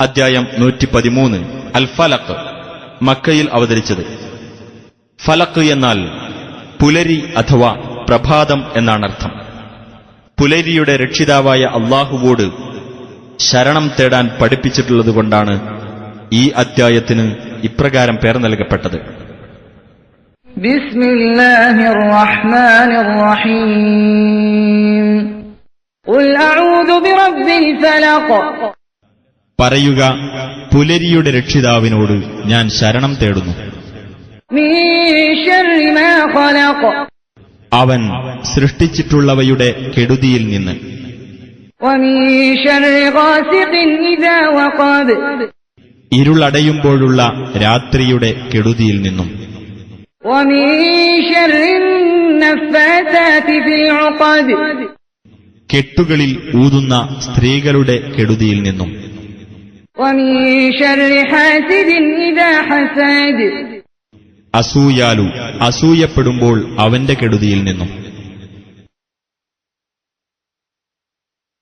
അദ്ധ്യായം 113 അൽ ഫലഖ്, മക്കയിൽ അവതരിച്ചത്. ഫലഖ് എന്നാൽ പുലരി അഥവാ പ്രഭാതം എന്നാണർത്ഥം. പുലരിയുടെ രക്ഷിതാവായ അള്ളാഹുവോട് ശരണം തേടാൻ പഠിപ്പിച്ചിട്ടുള്ളതുകൊണ്ടാണ് ഈ അദ്ധ്യായത്തിന് ഇപ്രകാരം പേർ നൽകപ്പെട്ടത്. ബിസ്മില്ലാഹിർ റഹ്മാനിർ റഹീം. ഖുൽ അഊദു ബിറബ്ബിൽ ഫലഖ്. പറയുക, പുലരിയുടെ രക്ഷിതാവിനോട് ഞാൻ ശരണം തേടുന്നു. മിൻ ശർരി മാ ഖലഖ്. അവൻ സൃഷ്ടിച്ചിട്ടുള്ളവയുടെ കെടുതിയിൽ നിന്ന്. വമിൻ ശർരി ഗാസിഖിൻ ഇദാ വഖബ്. ഇരുളടയുമ്പോഴുള്ള രാത്രിയുടെ കെടുതിയിൽ നിന്നും. വമിൻ ശർരി നഫ്ഫാസാതി ഫിൽ ഉഖദ്. കെട്ടുകളിൽ ഊതുന്ന സ്ത്രീകളുടെ കെടുതിയിൽ നിന്നും. വമിൻ ശർരി ഹാസിദിൻ ഇദാ ഹസദ്. അസൂയാലു അസൂയപ്പെടുമ്പോൾ അവന്റെ കെടുതിയിൽ നിന്നും.